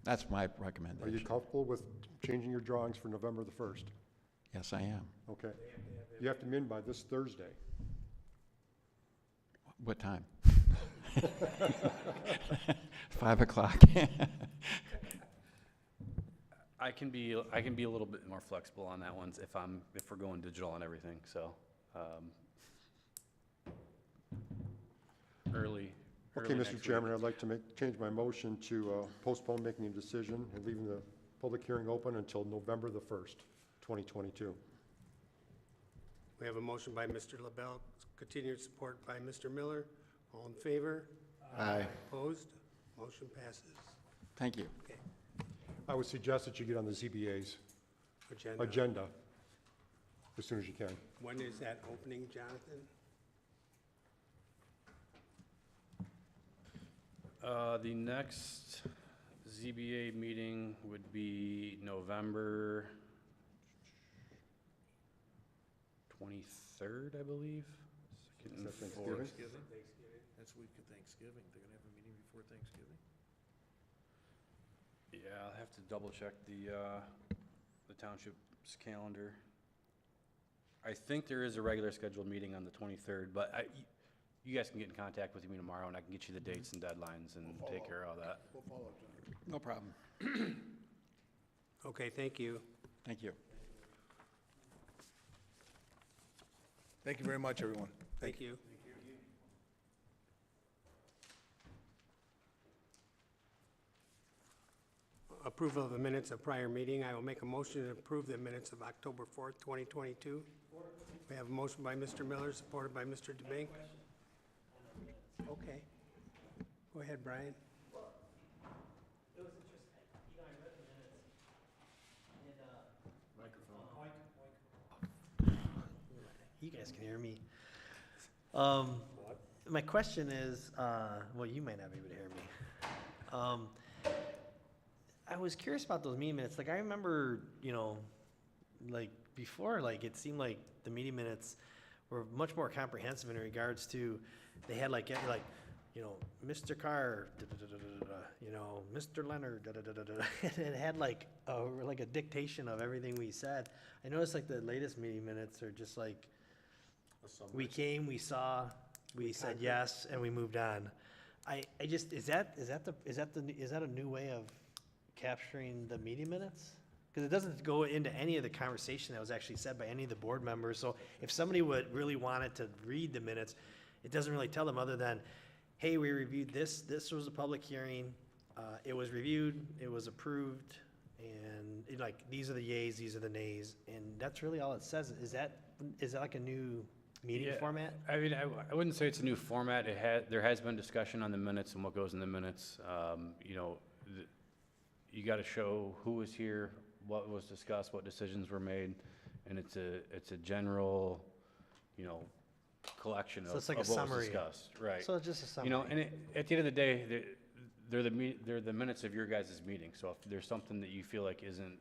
That's my Are you recommendation. comfortable with changing your drawings for November the 1st? Yes, I am. Okay. You have to be in by this Thursday. What time? 5 o'clock. I can be a little bit more flexible on that one if we're going digital and everything, so, early Okay, Mr. next Chairman, week. I'd like to change my motion to postpone making a decision and leaving the public hearing open until November the 1st, 2022. We have a motion by Mr. LaBelle, continued support by Mr. Miller. All in favor? Aye. Opposed? Motion passes. Thank you. Okay, I would suggest that you get on the ZBA's agenda as soon as you can. When is that opening, Jonathan? The next ZBA meeting would be November 23rd, I believe. Second and Is that fourth. Thanksgiving? That's week of Thanksgiving. They're gonna have a meeting before Thanksgiving? Yeah, I'll have to double check the township's calendar. I think there is a regular scheduled meeting on the 23rd, but you guys can get in contact with me tomorrow and I can get you the dates and deadlines and take care of all that. We'll follow up, John. No problem. Okay, thank you. Thank you. Thank you very much, everyone. Thank you. Approval of the minutes of prior meeting. I will make a motion to approve the minutes of October 4th, 2022. We have a motion by Mr. Miller, supported by Mr. DeBank. Okay. Go ahead, Brian. It was interesting, you know, I read the minutes, and, You guys can hear me. My question is, well, you might not be able to hear me. I was curious about those meeting minutes. Like, I remember, you know, like, before, like, it seemed like the meeting minutes were much more comprehensive in regards to, they had like, you know, Mr. Carr, you know, Mr. Leonard, and it had like a dictation of everything we said. I noticed like the latest meeting minutes are just like, we came, we saw, we said yes, and we moved on. I just, is that a new way of capturing the meeting minutes? Because it doesn't go into any of the conversation that was actually said by any of the board members. So if somebody would really wanted to read the minutes, it doesn't really tell them other than, hey, we reviewed this, this was a public hearing, it was reviewed, it was approved, and like, these are the yays, these are the nays, and that's really all it says. Is that like a new meeting Yeah, format? I mean, I wouldn't say it's a new format. There has been discussion on the minutes and what goes in the minutes. You know, you gotta show who was here, what was discussed, what decisions were made, and it's a general, you know, collection So of it's like what a was summary. discussed, right? So it's just a summary. You know, and at the end of the day, they're the minutes of your guys' meeting, so if there's something that you feel like isn't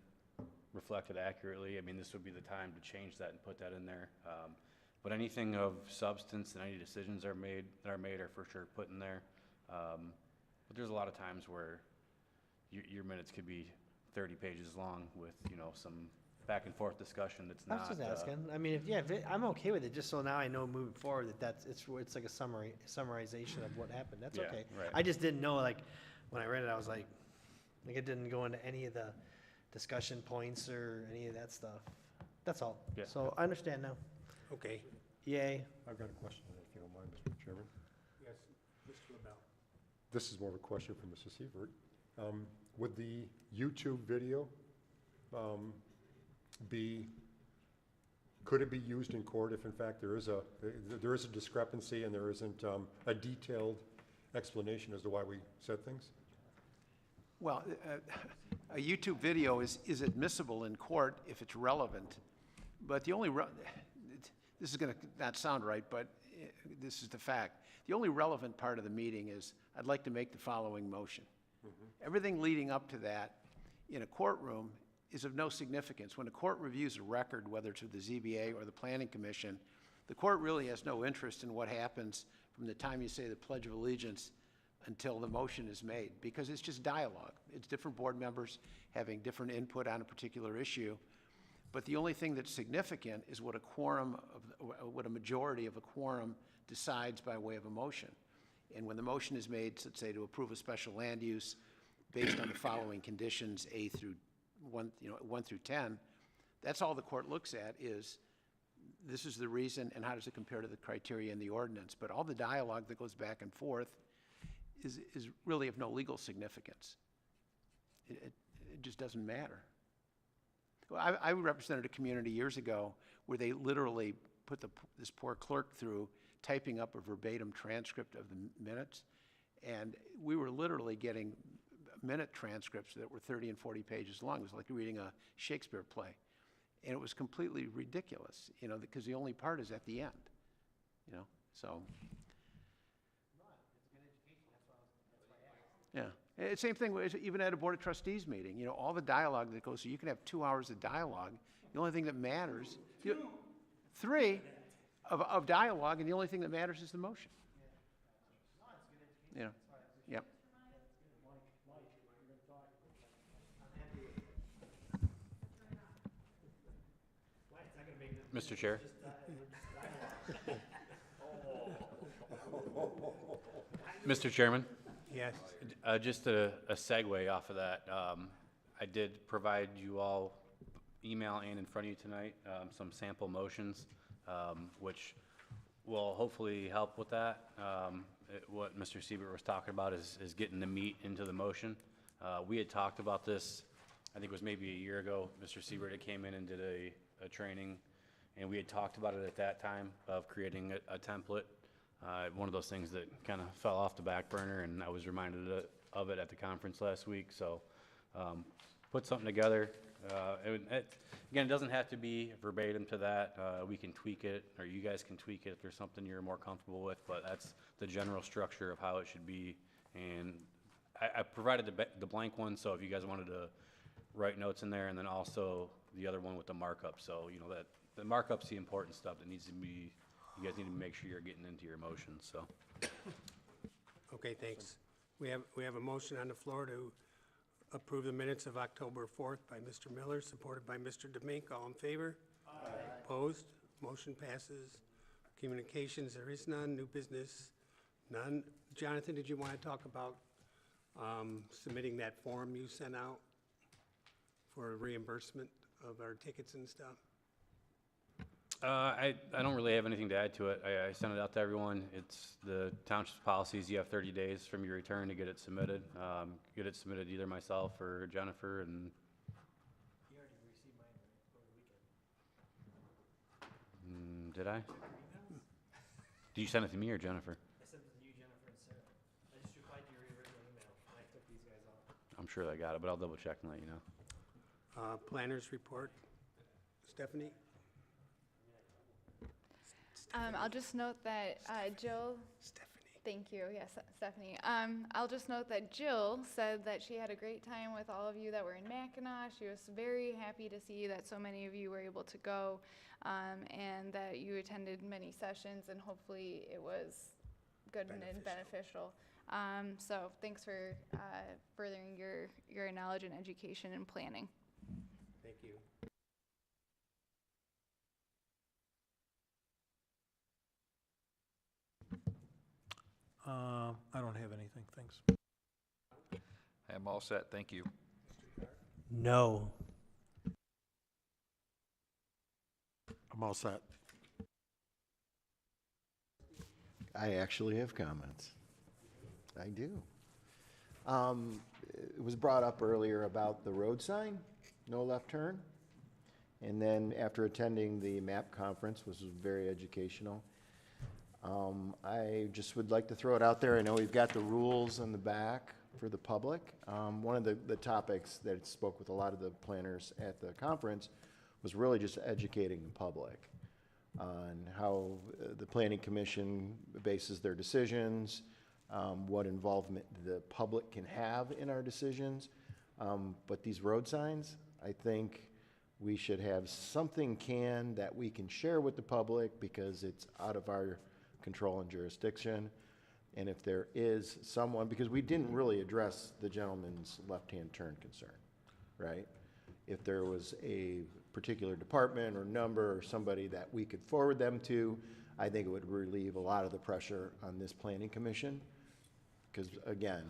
reflected accurately, I mean, this would be the time to change that and put that in there. But anything of substance and any decisions that are made are for sure put in there. But there's a lot of times where your minutes could be 30 pages long with, you know, some back and forth discussion that's I not. was just asking. I mean, I'm okay with it, just so now I know moving forward that it's like a summarization of what happened. That's Yeah, okay. right. I just didn't know, like, when I read it, I was like it didn't go into any of the discussion points or any of that stuff. That's all. Yeah. So I understand now. Okay. Yay. I've got a question, if you don't mind, Mr. Chairman. Yes, Mr. LaBelle. This is more of a question for Mrs. Sievert. Would the YouTube video could it be used in court if in fact there is a discrepancy and there isn't a detailed explanation as to why we said things? Well, a YouTube video is admissible in court if it's relevant, but the only, this is going to not sound right, but this is the fact. The only relevant part of the meeting is, I'd like to make the following motion. Everything leading up to that in a courtroom is of no significance. When a court reviews a record, whether to the ZBA or the Planning Commission, the court really has no interest in what happens from the time you say the Pledge of Allegiance until the motion is made, because it's just dialogue. It's different board members having different input on a particular issue. But the only thing that's significant is what a majority of a quorum decides by way of a motion. And when the motion is made, let's say to approve a special land use based on the following conditions, A through 1 through 10, that's all the court looks at is, this is the reason, and how does it compare to the criteria in the ordinance? But all the dialogue that goes back and forth is really of no legal significance. It just doesn't matter. Well, I represented a community years ago where they literally put this poor clerk through typing up a verbatim transcript of the minutes, and we were literally getting minute transcripts that were 30 and 40 pages long. It was like reading a Shakespeare play. And it was completely ridiculous, because the only part is at the end, so. Yeah, same thing, even at a Board of Trustees meeting, all the dialogue that goes, so you can have 2 hours of dialogue. The only thing that matters, 3 of dialogue, and the only thing that matters is the motion. Yep. Mr. Chair? Mr. Chairman? Yes. Just a segue off of that. I did provide you all, email and in front of you tonight, some sample motions, which will hopefully help with that. What Mr. Siebert was talking about is getting the meat into the motion. We had talked about this, I think it was maybe a year ago. Mr. Siebert had came in and did a training, and we had talked about it at that time of creating a template. One of those things that kind of fell off the back burner, and I was reminded of it at the conference last week. So put something together. Again, it doesn't have to be verbatim to that. We can tweak it, or you guys can tweak it if there's something you're more comfortable with, but that's the general structure of how it should be. And I provided the blank one, so if you guys wanted to write notes in there, and then also the other one with the markup. So, that the markup's the important stuff that needs to be, you guys need to make sure you're getting into your motions, so. Okay, thanks. We have a motion on the floor to approve the minutes of October 4th by Mr. Miller, supported by Mr. Demink. All in favor? Aye. Opposed? Motion passes. Communications, there is none. New business, none. Jonathan, did you want to talk about submitting that form you sent out for reimbursement of our tickets and stuff? I don't really have anything to add to it. I sent it out to everyone. It's the township's policies. You have 30 days from your return to get it submitted. Get it submitted either myself or Jennifer, and. You already received mine, right, over the weekend? Did I? Did you send it to me or Jennifer? I sent it to you, Jennifer, and Sarah. I just replied to your original email, and I took these guys off. I'm sure I got it, but I'll double check and let you know. Planners report. Stephanie? I'll just note that Jill. Stephanie. Thank you. Yes, Stephanie. I'll just note that Jill said that she had a great time with all of you that were in Mackinac. She was very happy to see that so many of you were able to go, and that you attended many sessions, and hopefully it was good and beneficial. So thanks for furthering your knowledge and education and planning. Thank you. I don't have anything, thanks. I am all set, thank you. No. I'm all set. I actually have comments. I do. It was brought up earlier about the road sign, no left turn. And then after attending the MAP conference, which was very educational, I just would like to throw it out there. I know we've got the rules in the back for the public. One of the topics that spoke with a lot of the planners at the conference was really just educating the public on how the Planning Commission bases their decisions, what involvement the public can have in our decisions. But these road signs, I think we should have something that we can share with the public because it's out of our control and jurisdiction. And if there is someone, because we didn't really address the gentleman's left-hand turn concern, right? If there was a particular department or number or somebody that we could forward them to, I think it would relieve a lot of the pressure on this planning commission Because again,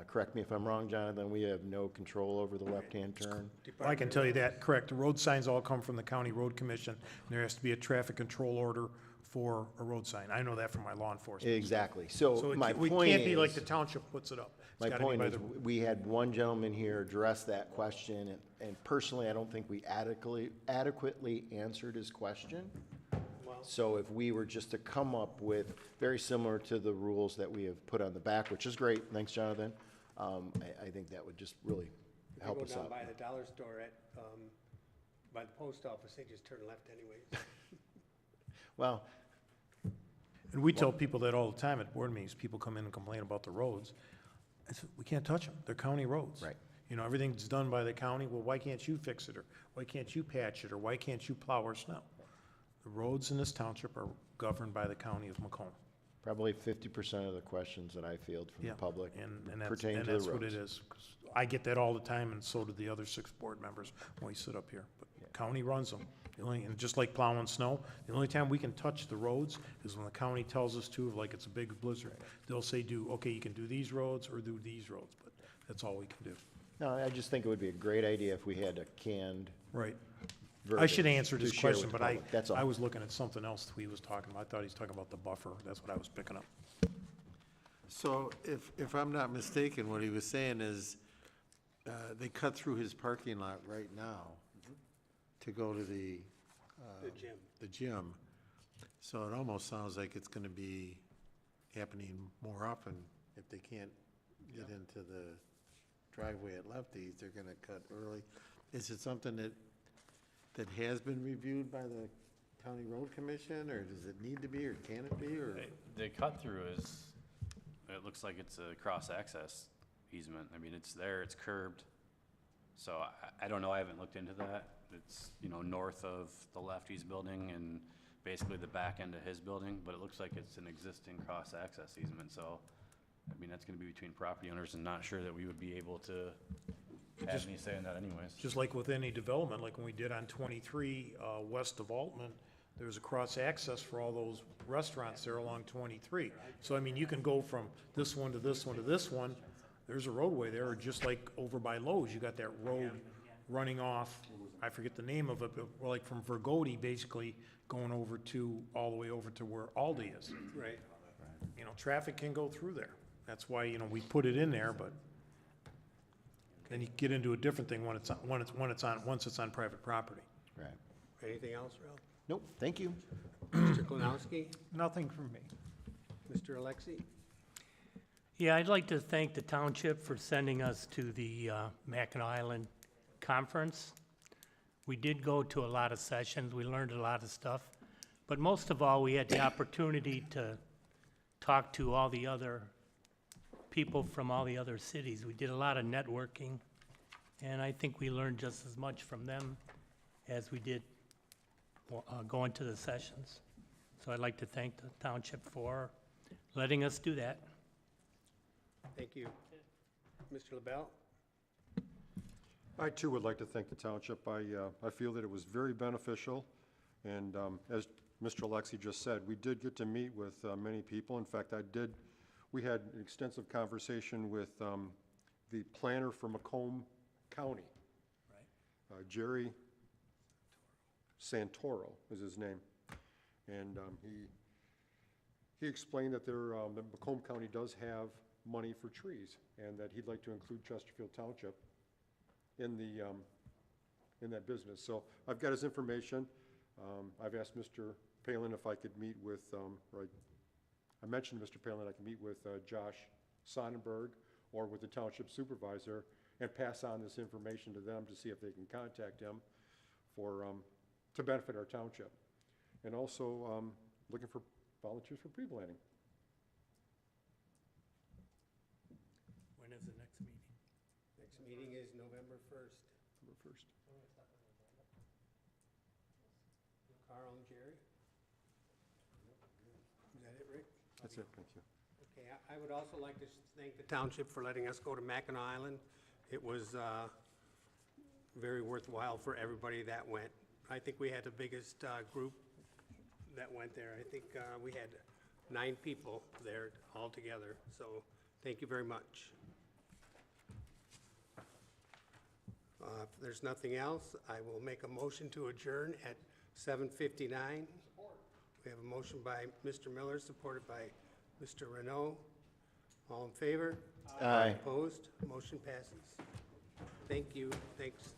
correct me if I'm wrong, Jonathan, we have no control over the left-hand turn. I can tell you that, correct. The road signs all come from the County Road Commission, and there has to be a traffic control order for a road sign. I know that from my law enforcement. Exactly. So So it my ca- we point can't be like is, the township puts it up. It's my gotta be point by is, the- we had one gentleman here address that question, and personally, I don't think we adequately answered his question. So if we were just to come up with, very similar to the rules that we have put on the back, which is great, thanks, Jonathan, I think that would just really help us If you go out. down by the dollar store by the post office, they just turn left anyways. Well, And we tell people that all the time at board meetings. People come in and complain about the roads. I said, we can't touch them. They're county roads. Right. You know, everything's done by the county. Well, why can't you fix it? Or why can't you patch it? Or why can't you plow our snow? The roads in this township are governed by the county of Macomb. probably 50% of the questions that I field from the Yeah, public and pertain to the that's roads. what it is. 'Cause I get that all the time, and so do the other 6 board members when we sit up here. But county runs them. And just like plowing snow, the only time we can touch the roads is when the county tells us to, like it's a big blizzard. They'll say, okay, you can do these roads or do these roads, but that's all we can do. No, I just think it would be a great idea if we had a canned Right. I verbiage should answer to this share with question, the but public. That's all. I was looking at something else he was talking about. I thought he was talking about the buffer. That's what I was picking up. So if I'm not mistaken, what he was saying is, they cut through his parking lot right now to go to the gym. the gym. So it almost sounds like it's gonna be happening more often. If they can't get into the driveway at Lefty's, they're gonna cut early. Is it something that has been reviewed by the County Road Commission, or does it need to be, or can it be, or? The cut-through is, it looks like it's a cross-access easement. I mean, it's there, it's curbed. So I don't know, I haven't looked into that. It's, north of the Lefty's building and basically the back end of his building, but it looks like it's an existing cross-access easement, so, I mean, that's gonna be between property owners, and not sure that we would be able to have any say in that anyways. Just like with any development, like when we did on 23 west of Altman, there was a cross-access for all those restaurants there along 23. So, I mean, you can go from this one to this one to this one. There's a roadway there, or just like over by Lowe's, you got that road running off, I forget the name of it, but like from Vergodi, basically going over to, all the way over to where Aldi is. Right. Traffic can go through there. That's why, we put it in there, but then you get into a different thing once it's on private property. Right. Anything else, Ralph? Nope, thank you. Mr. Klinowski? Nothing from me. Mr. Alexi? Yeah, I'd like to thank the township for sending us to the Mackinac Island Conference. We did go to a lot of sessions, we learned a lot of stuff, but most of all, we had the opportunity to talk to all the other people from all the other cities. We did a lot of networking, and I think we learned just as much from them as we did going to the sessions. So I'd like to thank the township for letting us do that. Thank you. Mr. LaBelle? I too would like to thank the township. I feel that it was very beneficial, and as Mr. Alexi just said, we did get to meet with many people. In fact, we had an extensive conversation with the planner for Macomb County. Right. Jerry Santoro is his name. And he explained that that Macomb County does have money for trees, and that he'd like to include Chesterfield Township in that business. So I've got his information. I've asked Mr. Palin if I could meet with, I mentioned Mr. Palin, I could meet with Josh Sonnenberg or with the township supervisor and pass on this information to them to see if they can contact him to benefit our township. And also looking for volunteers for pre-planning. When is the next meeting? Next meeting is November 1st. November 1st. Carl and Jerry? Is that it, Rick? That's it, thank you. Okay, I would also like to thank the township for letting us go to Mackinac Island. It was very worthwhile for everybody that went. I think we had the biggest group that went there. I think we had 9 people there altogether, so Thank you very much. If there's nothing else, I will make a motion to adjourn at 7:59. We have a motion by Mr. Miller, supported by Mr. Renault. All in favor? Aye. Opposed? Motion passes. Thank you. Thanks.